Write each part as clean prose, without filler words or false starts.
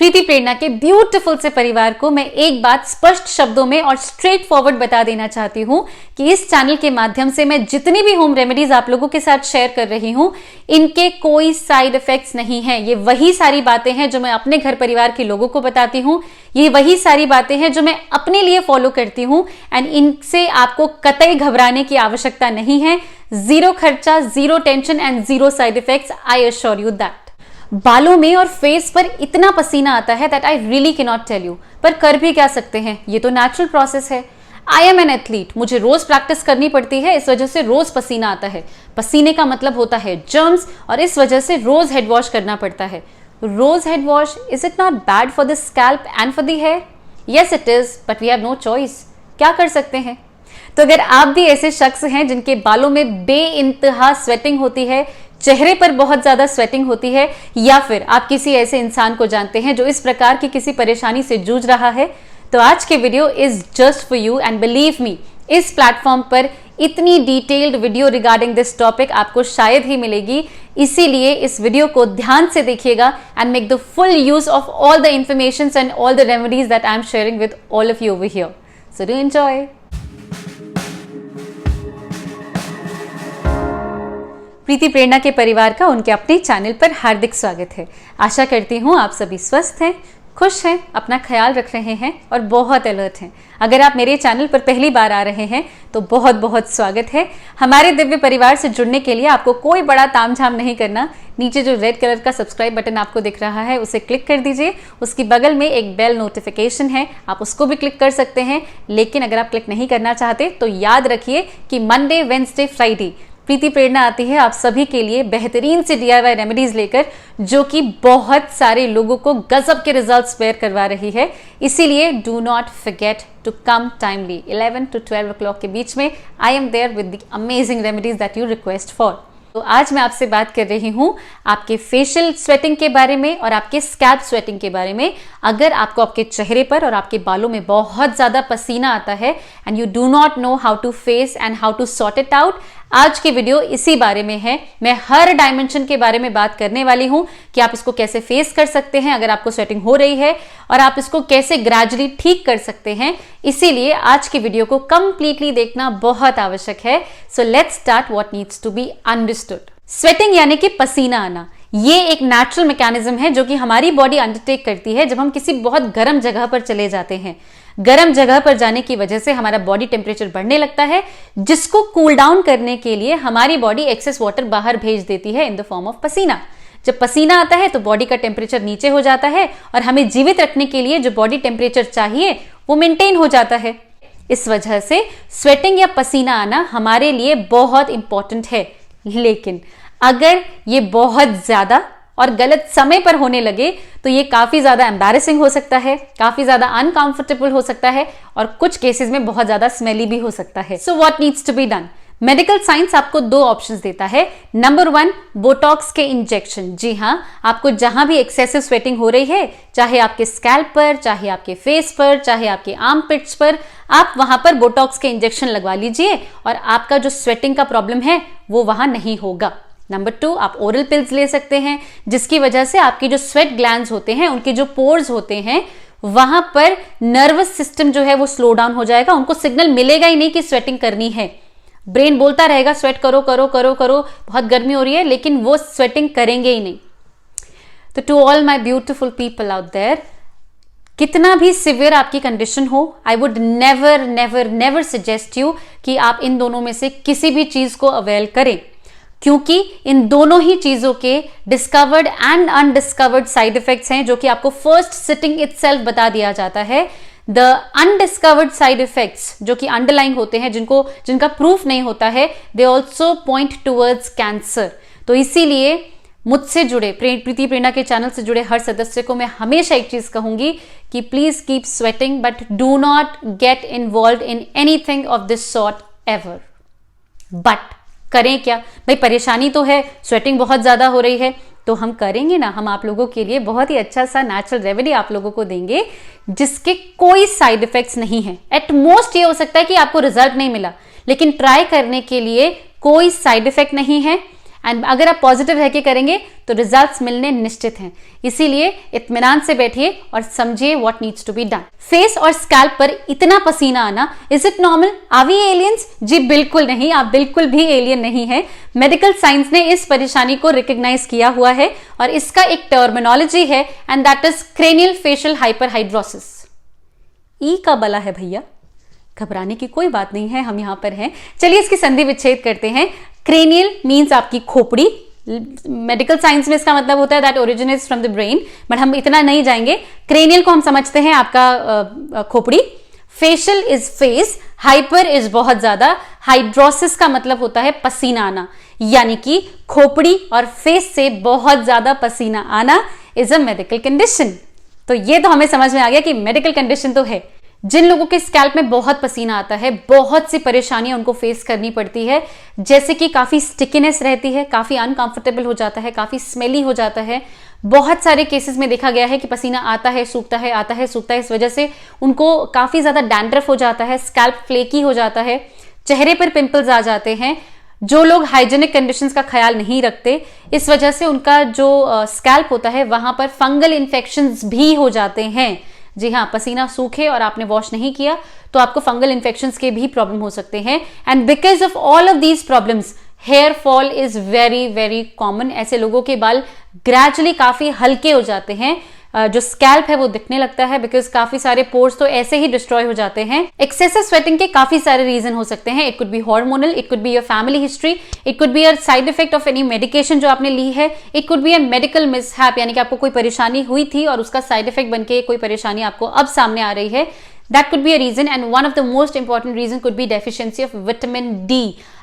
प्रीति प्रेरणा के ब्यूटीफुल से परिवार को मैं एक बात स्पष्ट शब्दों में और स्ट्रेट फॉरवर्ड बता देना चाहती हूँ कि इस चैनल के माध्यम से मैं जितनी भी होम रेमेडीज आप लोगों के साथ शेयर कर रही हूँ, इनके कोई साइड इफेक्ट्स नहीं हैं। ये वही सारी बातें हैं जो मैं अपने घर परिवार के लोगों को बताती हूँ, ये वही सारी बातें हैं जो मैं अपने लिए फॉलो करती हूँ एंड इनसे आपको कतई घबराने की आवश्यकता नहीं है। जीरो खर्चा, zero tension and zero side effects, I assure you that. बालों में और फेस पर इतना पसीना आता है that I really can not tell you, पर कर भी क्या सकते हैं, ये तो नेचुरल प्रोसेस है। आई एम एन एथलीट, मुझे रोज प्रैक्टिस करनी पड़ती है, इस वजह से रोज पसीना आता है। पसीने का मतलब होता है जर्म्स और इस वजह से रोज हेड वॉश करना पड़ता है। रोज head wash, is it not bad for the scalp and for the hair? Yes it is, but we have no choice. क्या कर सकते हैं? तो अगर आप भी ऐसे शख्स हैं जिनके बालों में बेइंतहा स्वेटिंग होती है, चेहरे पर बहुत ज्यादा स्वेटिंग होती है, या फिर आप किसी ऐसे इंसान को जानते हैं जो इस प्रकार की किसी परेशानी से जूझ रहा है, तो आज के video is just for you. And believe me, इस प्लेटफॉर्म पर इतनी detailed video regarding this topic आपको शायद ही मिलेगी। इसीलिए इस वीडियो को ध्यान से देखिएगा and make the full use of all the information and all the remedies that I am sharing with all of you over here. So do enjoy. Preeti Prerna के परिवार का उनके अपने चैनल पर हार्दिक स्वागत है। आशा करती हूँ आप सभी स्वस्थ हैं, खुश हैं, अपना ख्याल रख रहे हैं और बहुत अलर्ट हैं। अगर आप मेरे चैनल पर पहली बार आ रहे हैं तो बहुत बहुत स्वागत है। हमारे दिव्य परिवार से जुड़ने के लिए आपको कोई बड़ा तामझाम नहीं करना। नीचे जो रेड कलर का सब्सक्राइब बटन आपको दिख रहा है उसे क्लिक कर दीजिए। उसकी बगल में एक बेल नोटिफिकेशन है, आप उसको भी क्लिक कर सकते हैं। लेकिन अगर आप क्लिक नहीं करना चाहते तो याद रखिए कि मंडे, वेंसडे, फ्राइडे प्रीति प्रेरणा आती है आप सभी के लिए बेहतरीन से DIY रेमेडीज लेकर, जो कि बहुत सारे लोगों को गजब के रिजल्ट्स बेयर करवा रही है। इसीलिए do not forget to come timely 11 to 12 o'clock के बीच में। I am there with the amazing remedies that you request for. तो आज मैं आपसे बात कर रही हूँ आपके फेशियल स्वेटिंग के बारे में और आपके स्कैल्प स्वेटिंग के बारे में। अगर आपको आपके चेहरे पर और आपके बालों में बहुत ज़्यादा पसीना आता है and you do not know how to face and how to sort it out, आज की वीडियो इसी बारे में है। मैं हर डायमेंशन के बारे में बात करने वाली हूं कि आप इसको कैसे फेस कर सकते हैं अगर आपको स्वेटिंग हो रही है, और आप इसको कैसे ग्रेजुअली ठीक कर सकते हैं। इसीलिए आज की वीडियो को कंप्लीटली देखना बहुत आवश्यक है। So let's start what needs to be understood. Sweating यानी कि पसीना आना, ये एक नेचुरल मैकेनिज्म है जो कि हमारी बॉडी अंडरटेक करती है जब हम किसी बहुत गर्म जगह पर चले जाते हैं। गर्म जगह पर जाने की वजह से हमारा बॉडी टेम्परेचर बढ़ने लगता है, जिसको कूल डाउन करने के लिए हमारी बॉडी एक्सेस वाटर बाहर भेज देती है इन द फॉर्म ऑफ पसीना। जब पसीना आता है तो बॉडी का टेम्परेचर नीचे हो जाता है और हमें जीवित रखने के लिए जो बॉडी टेम्परेचर चाहिए वो मेंटेन हो जाता है। इस वजह से स्वेटिंग या पसीना आना हमारे लिए बहुत इंपॉर्टेंट है। लेकिन अगर ये बहुत ज्यादा और गलत समय पर होने लगे तो ये काफी ज्यादा एम्बैरेसिंग हो सकता है, काफी ज्यादा अनकंफर्टेबल हो सकता है और कुछ केसेस में बहुत ज्यादा स्मेली भी हो सकता है। So what needs to be done? Medical science आपको दो ऑप्शंस देता है। नंबर 1, बोटॉक्स के इंजेक्शन। जी हाँ, आपको जहां भी एक्सेसिव स्वेटिंग हो रही है, चाहे आपके स्कैल्प पर, चाहे आपके फेस पर, चाहे आपके आर्मपिट्स पर, आप वहां पर बोटॉक्स के इंजेक्शन लगवा लीजिए और आपका जो स्वेटिंग का प्रॉब्लम है वो वहां नहीं होगा। नंबर 2, आप ओरल पिल्स ले सकते हैं, जिसकी वजह से आपकी जो स्वेट ग्लैंड्स होते हैं, उनके जो पोर्स होते हैं, वहां पर नर्वस सिस्टम जो है वो स्लो डाउन हो जाएगा। उनको सिग्नल मिलेगा ही नहीं कि स्वेटिंग करनी है। ब्रेन बोलता रहेगा स्वेट करो करो करो करो, बहुत गर्मी हो रही है, लेकिन वो स्वेटिंग करेंगे ही नहीं। तो to all my beautiful people out there, कितना भी सिवियर आपकी कंडीशन हो, I would never never never suggest you कि आप इन दोनों में से किसी भी चीज को अवेल करें, क्योंकि इन दोनों ही चीजों के discovered and undiscovered side effects हैं जो कि आपको फर्स्ट सिटिंग इटसेल्फ बता दिया जाता है। द अनडिस्कवर्ड साइड इफेक्ट्स जो कि अंडरलाइन होते हैं, जिनका प्रूफ नहीं होता है, they also point towards cancer. तो इसीलिए मुझसे जुड़े, प्रीति प्रेरणा के चैनल से जुड़े हर सदस्य को मैं हमेशा एक चीज कहूंगी कि please keep sweating but do not get involve in anything of this sort ever. But करें क्या भाई? परेशानी तो है, स्वेटिंग बहुत ज्यादा हो रही है, तो हम करेंगे ना, हम आप लोगों के लिए बहुत ही अच्छा सा नेचुरल रेमेडी आप लोगों को देंगे जिसके कोई साइड इफेक्ट्स नहीं है। एट मोस्ट ये हो सकता है कि आपको रिजल्ट नहीं मिला, लेकिन ट्राई करने के लिए कोई साइड इफेक्ट नहीं है एंड अगर आप पॉजिटिव रह के करेंगे तो रिजल्ट्स मिलने निश्चित हैं। इसीलिए इत्मीनान से बैठिए और समझिए what needs to be done. Face और स्कैल्प पर इतना पसीना आना, is it normal? Are we aliens? जी बिल्कुल नहीं, आप बिल्कुल भी एलियन नहीं है। मेडिकल साइंस ने इस परेशानी को रिकॉग्नाइज किया हुआ है और इसका एक टर्मिनोलॉजी है and that is cranial facial hyperhidrosis. ई का बला है भैया, घबराने की कोई बात नहीं है, हम यहां पर हैं। चलिए इसकी संधि विच्छेद करते हैं। क्रेनियल मीन्स आपकी खोपड़ी, मेडिकल साइंस में इसका मतलब होता है that originates from the brain, but हम इतना नहीं जाएंगे। क्रेनियल को हम समझते हैं आपका खोपड़ी, facial is face, hyper is बहुत ज्यादा, हाइड्रोसिस का मतलब होता है पसीना आना, यानी कि खोपड़ी और फेस से बहुत ज्यादा पसीना आना इज अ मेडिकल कंडीशन। तो ये तो हमें समझ में आ गया कि मेडिकल कंडीशन तो है। जिन लोगों के स्कैल्प में बहुत पसीना आता है, बहुत सी परेशानियां उनको फेस करनी पड़ती है, जैसे कि काफी स्टिकीनेस रहती है, काफी अनकंफर्टेबल हो जाता है, काफी स्मेली हो जाता है। बहुत सारे केसेस में देखा गया है कि पसीना आता है सूखता है, आता है सूखता है, इस वजह से उनको काफी ज्यादा डैंड्रफ हो जाता है, स्कैल्प फ्लेकी हो जाता है, चेहरे पर पिंपल्स आ जाते हैं। जो लोग हाइजीनिक कंडीशंस का ख्याल नहीं रखते, इस वजह से उनका जो स्कैल्प होता है वहां पर फंगल इन्फेक्शंस भी हो जाते हैं। जी हाँ, पसीना सूखे और आपने वॉश नहीं किया तो आपको फंगल इन्फेक्शंस के भी प्रॉब्लम हो सकते हैं। And because of all of these problems hair fall is very very common. ऐसे लोगों के बाल ग्रेजुअली काफी हल्के हो जाते हैं, जो स्कैल्प है वो दिखने लगता है, बिकॉज काफी सारे पोर्स तो ऐसे ही डिस्ट्रॉय हो जाते हैं। एक्सेसिव स्वेटिंग के काफी सारे रीजन हो सकते हैं। It could be hormonal, it could be your family history, it could be a side effect of any medication जो आपने ली है, it could be a medical mishap, यानी कि आपको कोई परेशानी हुई थी और उसका साइड इफेक्ट बनके कोई परेशानी आपको अब सामने आ रही है। That could be a reason, and one of the most important reason could be deficiency of vitamin D.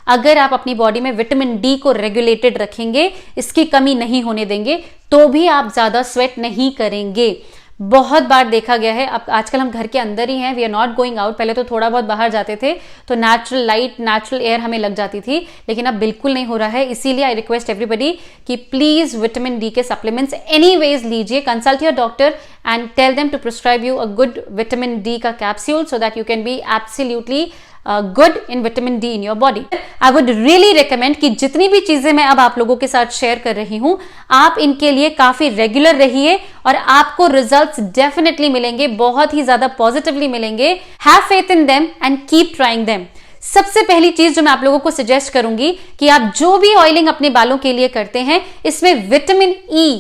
अगर आप अपनी बॉडी में विटामिन डी को रेगुलेटेड रखेंगे, इसकी कमी नहीं होने देंगे, तो भी आप ज्यादा स्वेट नहीं करेंगे। बहुत बार देखा गया है, अब आजकल हम घर के अंदर ही हैं, we are not going out. पहले तो थोड़ा बहुत बाहर जाते थे तो नेचुरल लाइट, नेचुरल एयर हमें लग जाती थी, लेकिन अब बिल्कुल नहीं हो रहा है। इसीलिए आई रिक्वेस्ट एवरीबडी कि प्लीज विटामिन डी के सप्लीमेंट्स एनीवेज लीजिए, consult your doctor and tell them to prescribe you a good vitamin D का capsule so that you can be absolutely good in vitamin D in your body. I would really recommend कि जितनी भी चीजें मैं अब आप लोगों के साथ शेयर कर रही हूं, आप इनके लिए काफी रेगुलर रहिए और आपको रिजल्ट्स डेफिनेटली मिलेंगे, बहुत ही ज्यादा पॉजिटिवली मिलेंगे। Have faith in them and keep trying them. सबसे पहली चीज जो मैं आप लोगों को सजेस्ट करूंगी कि आप जो भी ऑयलिंग अपने बालों के लिए करते हैं, इसमें विटामिन ई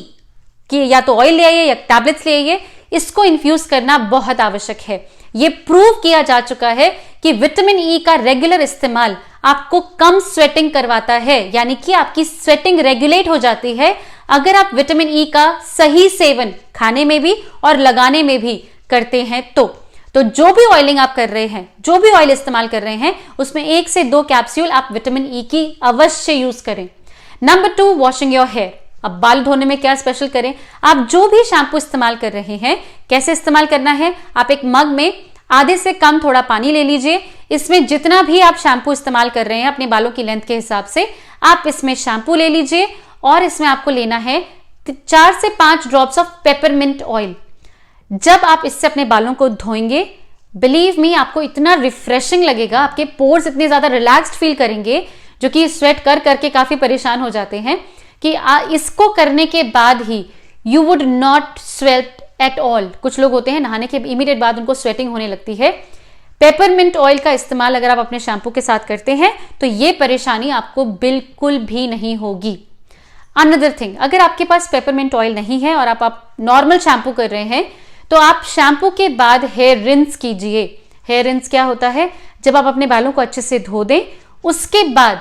की या तो ऑयल ले आइए या टैबलेट्स ले आइए, इसको इन्फ्यूज करना बहुत आवश्यक है। यह प्रूव किया जा चुका है कि विटामिन ई का रेगुलर इस्तेमाल आपको कम स्वेटिंग करवाता है, यानी कि आपकी स्वेटिंग रेगुलेट हो जाती है अगर आप विटामिन ई का सही सेवन खाने में भी और लगाने में भी करते हैं। तो जो भी ऑयलिंग आप कर रहे हैं, जो भी ऑयल इस्तेमाल कर रहे हैं, उसमें 1 से 2 कैप्सूल आप विटामिन ई की अवश्य यूज करें। Number 2, washing your hair. अब बाल धोने में क्या स्पेशल करें? आप जो भी शैम्पू इस्तेमाल कर रहे हैं, कैसे इस्तेमाल करना है? आप एक मग में आधे से कम थोड़ा पानी ले लीजिए, इसमें जितना भी आप शैम्पू इस्तेमाल कर रहे हैं अपने बालों की लेंथ के हिसाब से आप इसमें शैम्पू ले लीजिए और इसमें आपको लेना है 4 से 5 ड्रॉप्स ऑफ पेपरमिंट ऑयल। जब आप इससे अपने बालों को धोएंगे, बिलीव मी, आपको इतना रिफ्रेशिंग लगेगा, आपके पोर्स इतने ज्यादा रिलैक्स्ड फील करेंगे, जो कि स्वेट कर करके काफी परेशान हो जाते हैं, कि इसको करने के बाद ही you would not sweat at all. कुछ लोग होते हैं नहाने के इमीडिएट बाद उनको स्वेटिंग होने लगती है। पेपरमिंट ऑयल का इस्तेमाल अगर आप अपने शैम्पू के साथ करते हैं तो ये परेशानी आपको बिल्कुल भी नहीं होगी। अनदर थिंग, अगर आपके पास पेपरमिंट ऑयल नहीं है और आप नॉर्मल शैम्पू कर रहे हैं, तो आप शैम्पू के बाद हेयर रिंस कीजिए। हेयर रिंस क्या होता है? जब आप अपने बालों को अच्छे से धो दें, उसके बाद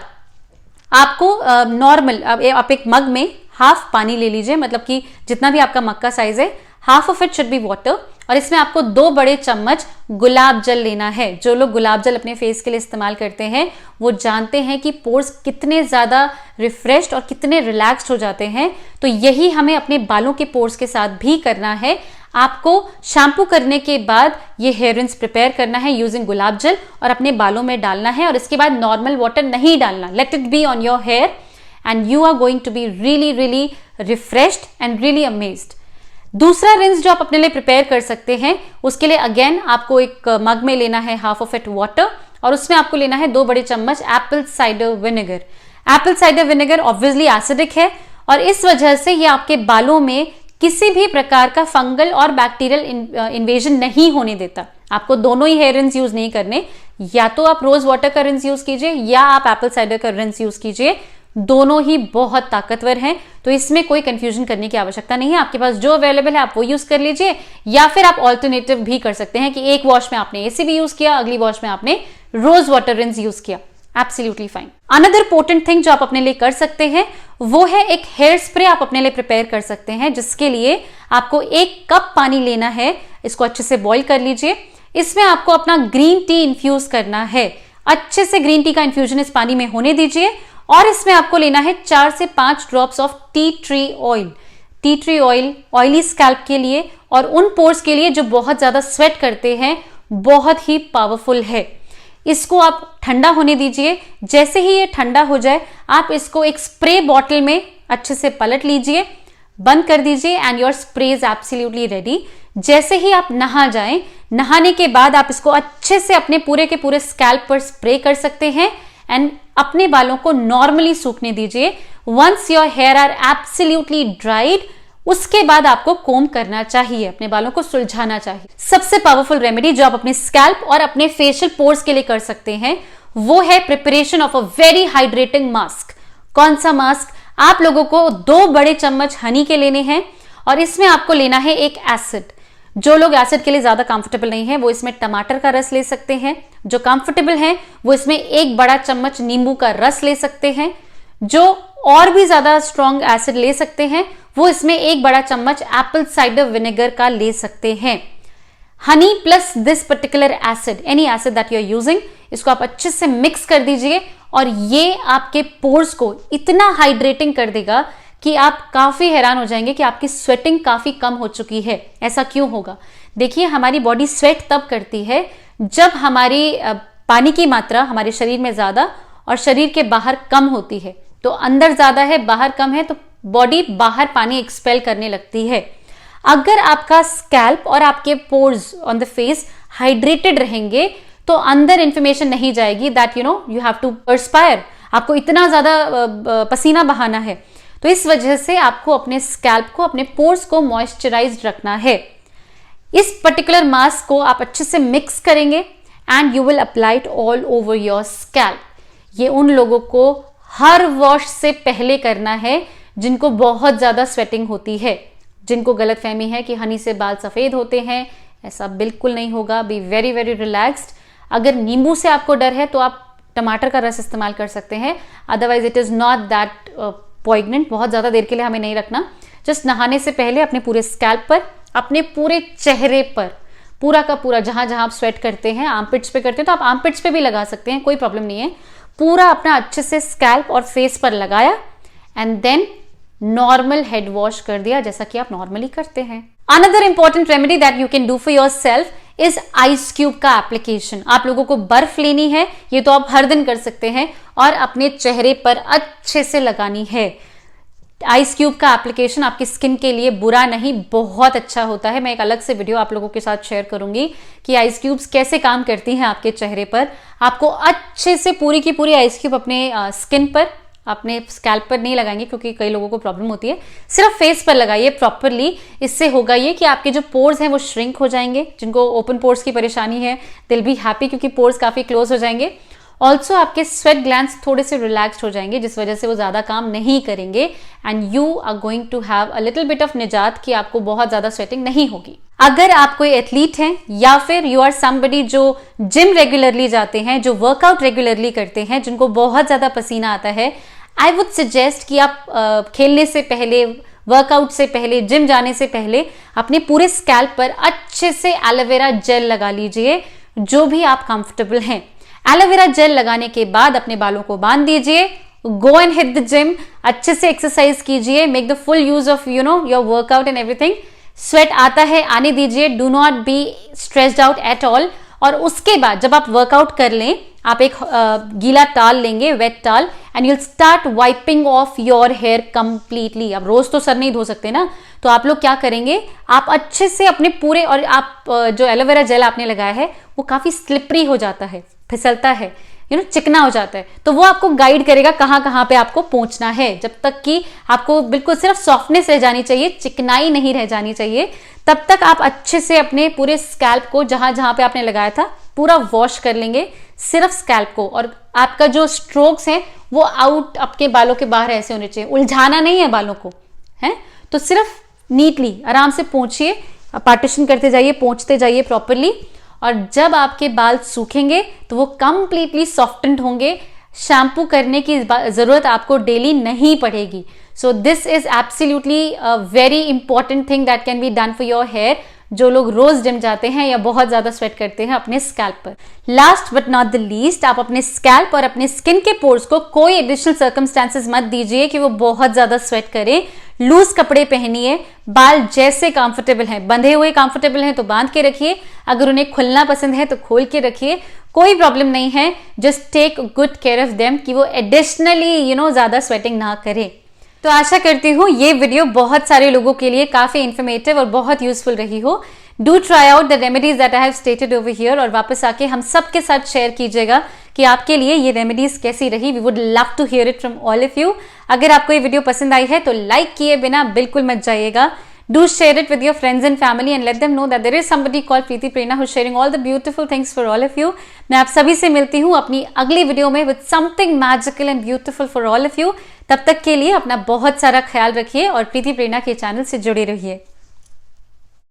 आपको नॉर्मल आप एक मग में हाफ पानी ले लीजिए, मतलब कि जितना भी आपका मग का साइज है, half of it should be water, और इसमें आपको 2 बड़े चम्मच गुलाब जल लेना है। जो लोग गुलाब जल अपने फेस के लिए इस्तेमाल करते हैं वो जानते हैं कि पोर्स कितने ज्यादा रिफ्रेश्ड और कितने रिलैक्स्ड हो जाते हैं। तो यही हमें अपने बालों के पोर्स के साथ भी करना है। आपको शैम्पू करने के बाद ये हेयर रिंस प्रिपेयर करना है यूजिंग गुलाब जल और अपने बालों में डालना है, और इसके बाद नॉर्मल वाटर नहीं डालना। Let it be on your hair and you are going to be really really refreshed and really amazed. दूसरा रिंस जो आप अपने लिए प्रिपेयर कर सकते हैं, उसके लिए अगेन आपको एक मग में लेना है हाफ ऑफ इट वाटर, और उसमें आपको लेना है 2 बड़े चम्मच Apple cider vinegar. Apple cider vinegar obviously acidic है और इस वजह से ये आपके बालों में किसी भी प्रकार का फंगल और बैक्टीरियल इन्वेजन नहीं होने देता। आपको दोनों ही हेयर रिंस यूज नहीं करने, या तो आप रोज वाटर का रिंस यूज कीजिए या आप एप्पल साइडर का रिंस यूज कीजिए, दोनों ही बहुत ताकतवर हैं, तो इसमें कोई कंफ्यूजन करने की आवश्यकता नहीं है। आपके पास जो अवेलेबल है आप वो यूज कर लीजिए, या फिर आप ऑल्टरनेटिव भी कर सकते हैं कि एक वॉश में आपने एसीबी यूज किया, अगली वॉश में आपने रोज वाटर रिंस यूज किया, absolutely fine. Another potent thing जो आप अपने लिए कर सकते हैं वो है एक हेयर स्प्रे आप अपने लिए प्रिपेयर कर सकते हैं, जिसके लिए आपको 1 कप पानी लेना है, इसको अच्छे से बॉईल कर लीजिए। इसमें आपको अपना ग्रीन टी इन्फ्यूज करना है, अच्छे से ग्रीन टी का इन्फ्यूजन इस पानी में होने दीजिए और इसमें आपको लेना है 4 से 5 drops of tea tree oil. Tea tree oil oily scalp के लिए और उन पोर्स के लिए जो बहुत ज्यादा स्वेट करते हैं बहुत ही पावरफुल है। इसको आप ठंडा होने दीजिए, जैसे ही ये ठंडा हो जाए आप इसको एक स्प्रे बॉटल में अच्छे से पलट लीजिए, बंद कर दीजिए and your spray is absolutely ready. जैसे ही आप नहा जाएं, नहाने के बाद आप इसको अच्छे से अपने पूरे के पूरे स्कैल्प पर स्प्रे कर सकते हैं एंड अपने बालों को नॉर्मली सूखने दीजिए। Once your hair are absolutely dried, उसके बाद आपको कोम करना चाहिए, अपने बालों को सुलझाना चाहिए। सबसे पावरफुल रेमेडी जो आप अपने स्कैल्प और अपने फेशियल पोर्स के लिए कर सकते हैं वो है preparation of a very hydrating mask. कौन सा मास्क? आप लोगों को 2 बड़े चम्मच हनी के लेने हैं और इसमें आपको लेना है एक एसिड। जो लोग एसिड के लिए ज्यादा कंफर्टेबल नहीं है वो इसमें टमाटर का रस ले सकते हैं, जो कंफर्टेबल हैं वो इसमें 1 बड़ा चम्मच नींबू का रस ले सकते हैं, जो और भी ज्यादा स्ट्रॉन्ग एसिड ले सकते हैं वो इसमें 1 बड़ा चम्मच एप्पल साइडर विनेगर का ले सकते हैं। Honey plus this particular acid, any acid that you are using, इसको आप अच्छे से मिक्स कर दीजिए और ये आपके पोर्स को इतना हाइड्रेटिंग कर देगा कि आप काफी हैरान हो जाएंगे कि आपकी स्वेटिंग काफी कम हो चुकी है। ऐसा क्यों होगा? देखिए, हमारी बॉडी स्वेट तब करती है जब हमारी पानी की मात्रा हमारे शरीर में ज्यादा और शरीर के बाहर कम होती है। तो अंदर ज्यादा है, बाहर कम है, तो बॉडी बाहर पानी एक्सपेल करने लगती है। अगर आपका स्कैल्प और आपके pores on the face hydrated रहेंगे तो अंदर इंफॉर्मेशन नहीं जाएगी दैट यू हैव टू परस्पायर, आपको इतना ज्यादा पसीना बहाना है। तो इस वजह से आपको अपने स्कैल्प को, अपने पोर्स को मॉइस्चराइज्ड रखना है। इस पर्टिकुलर मास्क को आप अच्छे से मिक्स करेंगे and you will apply it all over your scalp. ये उन लोगों को हर वॉश से पहले करना है जिनको बहुत ज्यादा स्वेटिंग होती है, जिनको गलतफहमी है कि हनी से बाल सफेद होते हैं। ऐसा बिल्कुल नहीं होगा। Be very very relaxed. अगर नींबू से आपको डर है तो आप टमाटर का रस इस्तेमाल कर सकते हैं, otherwise it is not that poignant. बहुत ज्यादा देर के लिए हमें नहीं रखना। जस्ट नहाने से पहले अपने पूरे स्कैल्प पर, अपने पूरे चेहरे पर, पूरा का पूरा जहां जहां आप स्वेट करते हैं, आर्मपिट्स पे करते हैं तो आप आर्मपिट्स पे भी लगा सकते हैं, कोई प्रॉब्लम नहीं है। पूरा अपना अच्छे से स्कैल्प और फेस पर लगाया and then normal head wash कर दिया जैसा कि आप नॉर्मली करते हैं। Another important remedy that you can do for yourself is ice cube का एप्लीकेशन। आप लोगों को बर्फ लेनी है, ये तो आप हर दिन कर सकते हैं, और अपने चेहरे पर अच्छे से लगानी है। आइस क्यूब का एप्लीकेशन आपकी स्किन के लिए बुरा नहीं, बहुत अच्छा होता है। मैं एक अलग से वीडियो आप लोगों के साथ शेयर करूंगी कि आइस क्यूब्स कैसे काम करती हैं आपके चेहरे पर। आपको अच्छे से पूरी की पूरी आइस क्यूब अपने स्किन पर, अपने स्कैल्प पर नहीं लगाएंगे क्योंकि कई लोगों को प्रॉब्लम होती है, सिर्फ फेस पर लगाइए प्रॉपरली। इससे होगा ये कि आपके जो पोर्स हैं वो श्रिंक हो जाएंगे। जिनको ओपन पोर्स की परेशानी है दिल बी हैप्पी क्योंकि पोर्स काफी क्लोज हो जाएंगे। ऑल्सो आपके स्वेट ग्लैंड्स थोड़े से रिलैक्स्ड हो जाएंगे जिस वजह से वो ज्यादा काम नहीं करेंगे and you are going to have a little bit of निजात कि आपको बहुत ज्यादा स्वेटिंग नहीं होगी। अगर आप कोई एथलीट हैं या फिर यू आर समबडी जो जिम रेगुलरली जाते हैं, जो वर्कआउट रेगुलरली करते हैं, जिनको बहुत ज्यादा पसीना आता है, आई वुड सजेस्ट कि आप खेलने से पहले, वर्कआउट से पहले, जिम जाने से पहले अपने पूरे स्कैल्प पर अच्छे से एलोवेरा जेल लगा लीजिए, जो भी आप कंफर्टेबल हैं। एलोवेरा जेल लगाने के बाद अपने बालों को बांध दीजिए, go and hit the gym, अच्छे से एक्सरसाइज कीजिए, make the full use of your workout and everything. Sweat आता है, आने दीजिए, do not be stressed out at all. और उसके बाद जब आप वर्कआउट कर लें, आप एक गीला टाल लेंगे, wet towel, and you'll start wiping off your hair completely. अब रोज तो सर नहीं धो सकते ना, तो आप लोग क्या करेंगे, आप अच्छे से अपने पूरे, और आप जो एलोवेरा जेल आपने लगाया है वो काफी स्लिपरी हो जाता है, फिसलता है, चिकना हो जाता है, तो वो आपको गाइड करेगा कहाँ कहाँ पे आपको पहुंचना है। जब तक कि आपको बिल्कुल सिर्फ सॉफ्टनेस रह जानी चाहिए, चिकनाई नहीं रह जानी चाहिए, तब तक आप अच्छे से अपने पूरे स्कैल्प को जहां जहां पे आपने लगाया था पूरा वॉश कर लेंगे, सिर्फ स्कैल्प को। और आपका जो स्ट्रोक्स हैं वो आउट आपके बालों के बाहर ऐसे होने चाहिए, उलझाना नहीं है बालों को, है। तो सिर्फ नीटली आराम से पोंछिए, पार्टीशन करते जाइए, पोंछते जाइए प्रॉपरली। और जब आपके बाल सूखेंगे तो वो कंप्लीटली सॉफ्टेंड होंगे, शैम्पू करने की जरूरत आपको डेली नहीं पड़ेगी। So this is absolutely a very important thing that can be done for your hair, जो लोग रोज जिम जाते हैं या बहुत ज्यादा स्वेट करते हैं अपने स्कैल्प पर। Last but not the least, आप अपने स्कैल्प और अपने स्किन के पोर्स को कोई एडिशनल सर्कमस्टेंसेस मत दीजिए कि वो बहुत ज्यादा स्वेट करे। लूज कपड़े पहनिए, बाल जैसे कंफर्टेबल हैं, बंधे हुए कंफर्टेबल हैं तो बांध के रखिए, अगर उन्हें खुलना पसंद है तो खोल के रखिए, कोई प्रॉब्लम नहीं है। Just take good care of them कि वो एडिशनली ज्यादा स्वेटिंग ना करे। तो आशा करती हूँ ये वीडियो बहुत सारे लोगों के लिए काफी इन्फॉर्मेटिव और बहुत यूजफुल रही हो। Do try out the remedies that I have stated over here, और वापस आके हम सबके साथ शेयर कीजिएगा कि आपके लिए ये रेमेडीज कैसी रही। We would love to hear it from all of you. अगर आपको ये वीडियो पसंद आई है तो लाइक किए बिना बिल्कुल मत जाइएगा। Do share it with your friends and family and let them know that there is somebody called Preeti Prerna who's sharing all the beautiful things for all of you. मैं आप सभी से मिलती हूँ अपनी अगली वीडियो में with something magical and beautiful for all of you. तब तक के लिए अपना बहुत सारा ख्याल रखिए और प्रीति प्रेरणा के चैनल से जुड़े रहिए।